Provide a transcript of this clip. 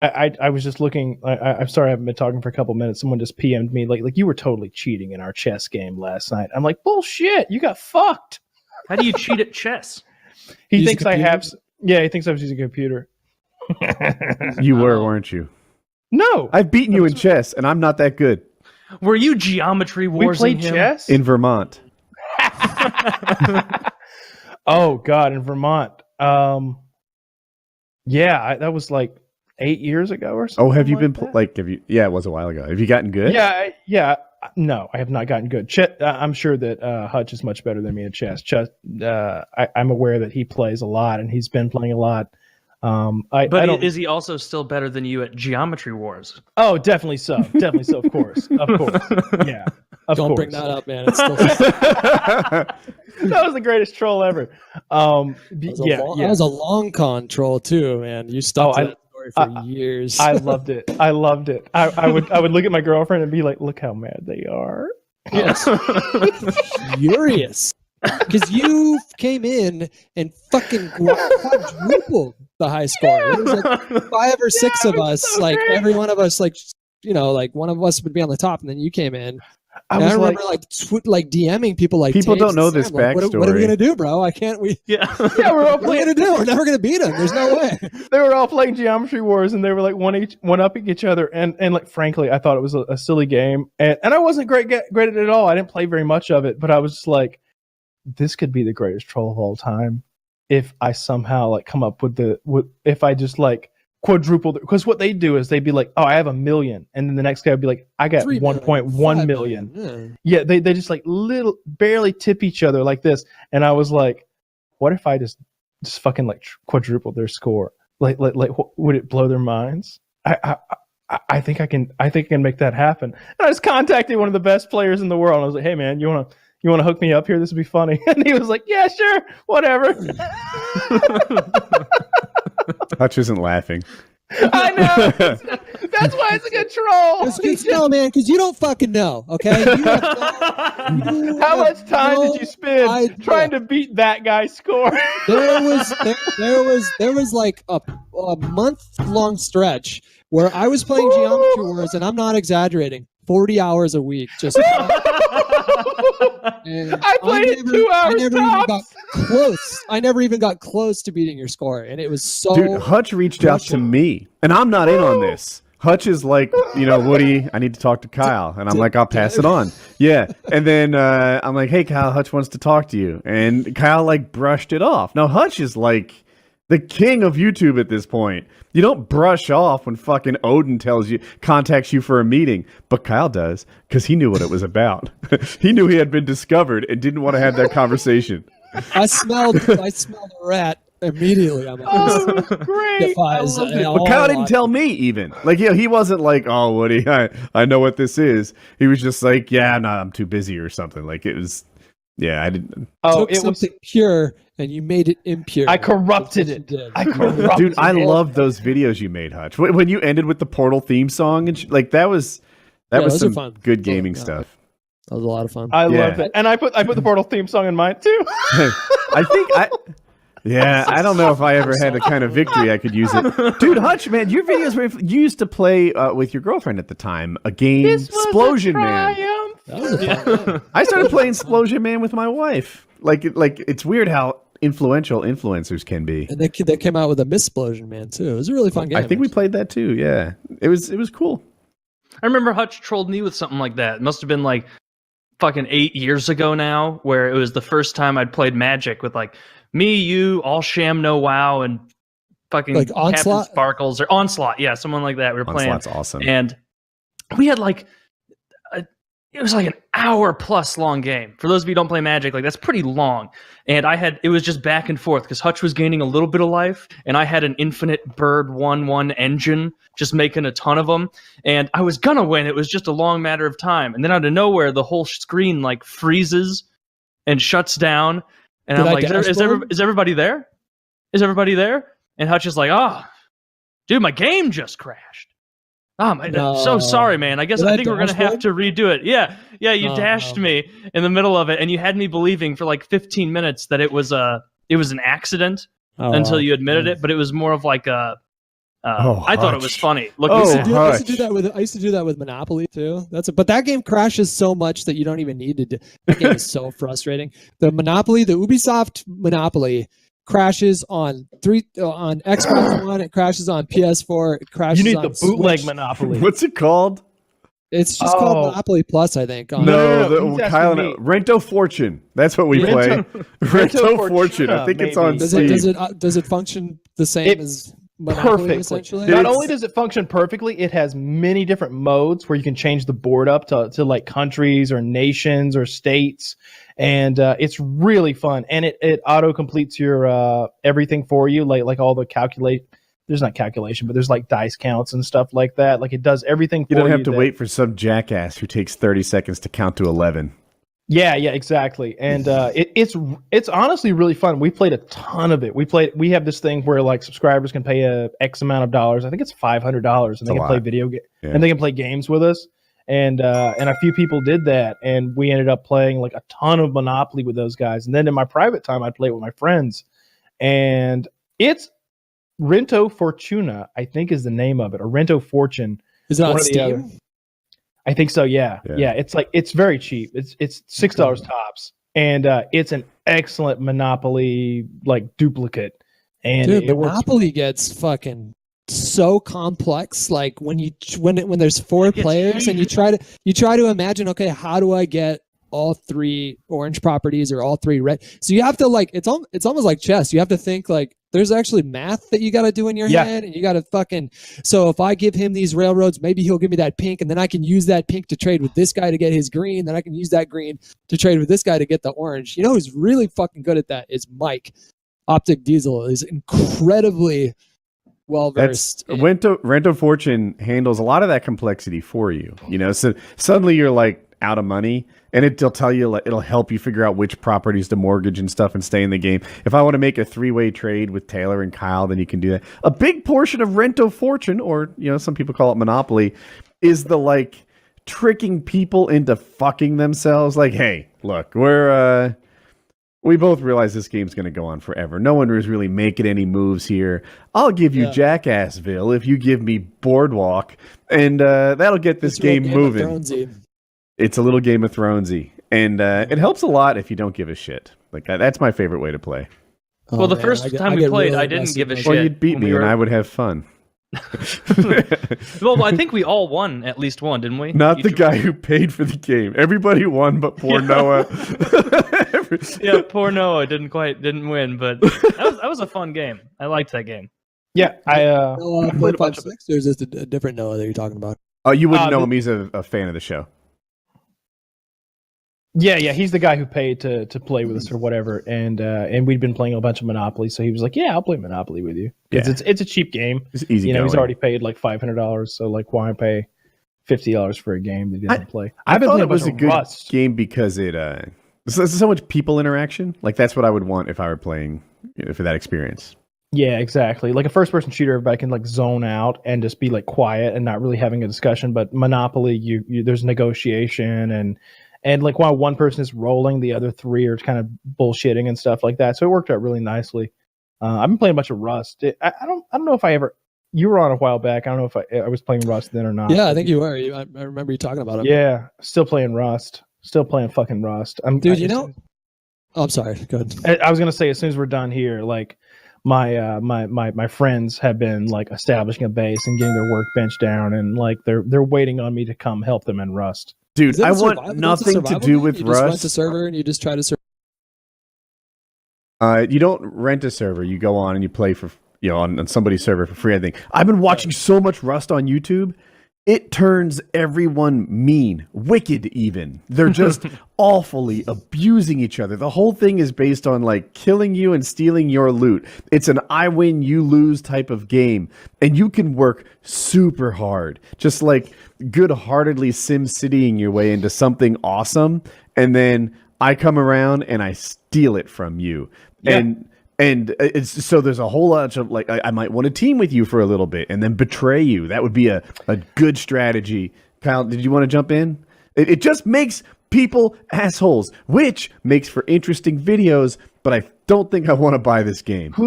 I was just looking. I'm sorry I haven't been talking for a couple minutes. Someone just PM'd me like you were totally cheating in our chess game last night. I'm like, bullshit. You got fucked. How do you cheat at chess? He thinks I have. Yeah, he thinks I was using a computer. You were, weren't you? No, I've beaten you in chess, and I'm not that good. Were you Geometry Wars? We played chess in Vermont. Oh God, in Vermont. Yeah, that was like 8 years ago or something. Oh, have you been that? have you? Yeah, it was a while ago. Have you gotten good? Yeah. No, I have not gotten good. I'm sure that Hutch is much better than me in chess. I'm aware that he plays a lot, and he's been playing a lot. Is he also still better than you at Geometry Wars? Oh, definitely so. Definitely so. Of course. Yeah. Don't bring that up, man. It's still that was the greatest troll ever. That was a long con troll too, man. You stuck to that story for years. I loved it. I would look at my girlfriend and be like, "Look how mad they are." Yes, furious because you came in and fucking quadrupled the high score. It was like 5 or 6 of us, so like crazy. Every one of us, like one of us would be on the top, and then you came in. I remember like DMing people like people don't know this backstory. What are we gonna do, bro? Yeah, we're all playing. What are we gonna do? We're never gonna beat them. There's no way. They were all playing Geometry Wars, and they were like one up each other. And like frankly, I thought it was a silly game, and I wasn't great at it at all. I didn't play very much of it, but I was just like, this could be the greatest troll of all time if I somehow like come up with if I just like quadruple, because what they do is they'd be like, oh, I have 1 million, and then the next guy would be like, I got 1.1 million. Yeah, they just like barely tip each other like this, and I was like, what if I just fucking like quadruple their score? Like would it blow their minds? I think I can make that happen. And I just contacted one of the best players in the world, and I was like, hey man, you want to hook me up here? This would be funny. And he was like, yeah, sure, whatever. Hutch isn't laughing. I know. That's why it's a good troll. No, man, because you don't fucking know. Okay. How much time did you spend trying to beat that guy's score? There was like a month-long stretch where I was playing Geometry Wars, and I'm not exaggerating, 40 hours a week. Just I played it 2 hours. I never even got close to beating your score, and it was so. Dude, Hutch reached out to me, and I'm not in on this. Hutch is like, Woody, I need to talk to Kyle, and I'm like, I'll pass it on. Yeah, and then I'm like, hey, Kyle, Hutch wants to talk to you, and Kyle like brushed it off. Now Hutch is like the king of YouTube at this point. You don't brush off when fucking Odin contacts you for a meeting, but Kyle does, because he knew what it was about. He knew he had been discovered and didn't want to have that conversation. I smelled a rat immediately. I'm like, great. But Kyle didn't tell me even. Like, he wasn't like, oh, Woody, I know what this is. He was just like, yeah, no, I'm too busy or something. Like, it was, yeah, I didn't. Oh, it was something pure. And you made it impure. I corrupted it. Dude, I love those videos you made, Hutch. When you ended with the Portal theme song, and that was some fun. Good gaming stuff. That was a lot of fun. I love it, and I put the Portal theme song in mine too. I don't know if I ever had a kind of victory I could use it. Dude, Hutch, man, your videos you used to play with your girlfriend at the time a game, Explosion Man. That was a fun game. I started playing Explosion Man with my wife. Like it's weird how influential influencers can be. And they came out with a Missplosion Man too. It was a really fun game. I think we played that too. Yeah, it was cool. I remember Hutch trolled me with something like that. It must have been like fucking 8 years ago now, where it was the first time I'd played Magic with like me, you, All Sham, No Wow, and fucking like Onslaught? Captain Sparkles or Onslaught. Yeah, someone like that. We were Onslaught's playing. Awesome. And we had like it was like an hour plus long game. For those of you who don't play Magic, like that's pretty long. And it was just back and forth because Hutch was gaining a little bit of life, and I had an infinite bird 1/1 engine, just making a ton of them. And I was gonna win. It was just a long matter of time. And then out of nowhere, the whole screen like freezes and shuts down. And I'm like, is everybody there? Is everybody there? And Hutch is like, oh, dude, my game just crashed. Oh, I'm so sorry, man. I think we're going to have to redo it. Yeah, you dashed me in the middle of it, and you had me believing for like 15 minutes that it was an accident until you admitted it, but it was more of like a I thought it was Hutch. funny. Look, Oh, I used to do Hutch. that with Monopoly too. But that game crashes so much that you don't even need to do. That game is so frustrating. The Ubisoft Monopoly crashes on Xbox One. It crashes on PS4. It crashes. You need on the bootleg Switch. Monopoly. What's it called? It's just called Monopoly Plus, I think. on- No, he's Kyle asking and me. Rento Fortune. That's what we Rento- play. Rento Rento Fortune. I Fortuna, think it's maybe. on Does Steam. does it function the same It- as Monopoly Perfectly. essentially? Not It's- only does it function perfectly, it has many different modes where you can change the board up to like countries or nations or states, and it's really fun. And it auto completes your everything for you, like all the calculate. There's not calculation, but there's like dice counts and stuff like that. Like it does everything for You you. don't have to that- wait for some jackass who takes 30 seconds to count to 11. Yeah, exactly. And it's honestly really fun. We played a ton of it. We have this thing where like subscribers can pay a X amount of dollars. I think it's $500, and they a can play lot. video game Yeah. and they can play games with us. And a few people did that, and we ended up playing like a ton of Monopoly with those guys. And then in my private time, I'd play it with my friends. And it's Rento Fortuna, I think is the name of it, or Rento Fortune. Is it One on or the other. Steam? I think so. Yeah. Yeah. It's very cheap. It's $6 tops, and it's an excellent Monopoly like duplicate. And Dude, it works. Monopoly gets fucking so complex. Like when there's four gets players and you try to imagine, okay, how do I get all three orange properties or all three red? So you have to like it's almost like chess. You have to think like there's actually math that you got to do in your Yeah. head, and you got to fucking. So if I give him these railroads, maybe he'll give me that pink, and then I can use that pink to trade with this guy to get his green. Then I can use that green to trade with this guy to get the orange. You know who's really fucking good at that is Mike. Optic Diesel is incredibly well That's versed. Rento Fortune handles a lot of that complexity for you. You know, so suddenly you're like out of money, and it'll tell you, like, it'll help you figure out which properties to mortgage and stuff and stay in the game. If I want to make a 3-way trade with Taylor and Kyle, then you can do that. A big portion of Rento Fortune, or some people call it Monopoly, is the like tricking people into fucking themselves. Like, hey, look, we both realize this game's going to go on forever. No one is really making any moves here. I'll give you Jackassville if you give me Boardwalk, and that'll get this It's real game of moving. Thronesy. It's a little Game of Thronesy, and it helps a lot if you don't give a shit. Like that's my favorite way to play. Well, the man, first time we get played, really I didn't invested give a in shit. those. Well, you'd beat when me, we were- and I would have fun. Well, I think we all won at least one, didn't we? Not the Each- guy who paid for the game. Everybody won, but poor Noah. Yeah, poor Noah didn't win, but that was a fun game. I liked that game. Yeah, I Noah played a bunch of 456, or is this a different Noah that you're talking about? Oh, you wouldn't know the- him. He's a fan of the show. yeah, he's the guy who paid to play with us or whatever, and we'd been playing a bunch of Monopoly, so he was like, "Yeah, I'll play Monopoly with you." Because Yeah. it's a cheap game. It's easy. He's going. already paid like $500, so like why pay $50 for a game that he doesn't play? I I've been thought playing it was a bunch of good Rust. game because it there's so much people interaction. Like that's what I would want if I were playing for that experience. Yeah, exactly. Like a first-person shooter, everybody can like zone out and just be like quiet and not really having a discussion. But Monopoly, you there's negotiation and like while one person is rolling, the other three are kind of bullshitting and stuff like that. So it worked out really nicely. I've been playing a bunch of Rust. I don't know if I ever. You were on a while back. I don't know if I was playing Rust then or not. Yeah, I think you were. I remember you talking about it. Yeah, still playing Rust. Still playing fucking Rust. Dude, Oh, I'm sorry. Go ahead. I was gonna say as soon as we're done here, like my friends have been like establishing a base and getting their workbench down, and like they're waiting on me to come help them in Rust. Dude, Is it I a want survival- it's a nothing to survival do game? with you just rent a Rust. server and you just try to You don't rent a server. You go on and you play for on somebody's server for free. I think I've been watching so much Rust on YouTube. It turns everyone mean, wicked even. They're just awfully abusing each other. The whole thing is based on like killing you and stealing your loot. It's an I win, you lose type of game. And you can work super hard, just like good-heartedly SimCitying your way into something awesome. And then I come around and I steal it from you. Yeah. And it's so there's a whole lot of like I might want to team with you for a little bit and then betray you. That would be a good strategy. Kyle, did you want to jump in? It just makes people assholes, which makes for interesting videos. But I don't think I want to buy this game. Who's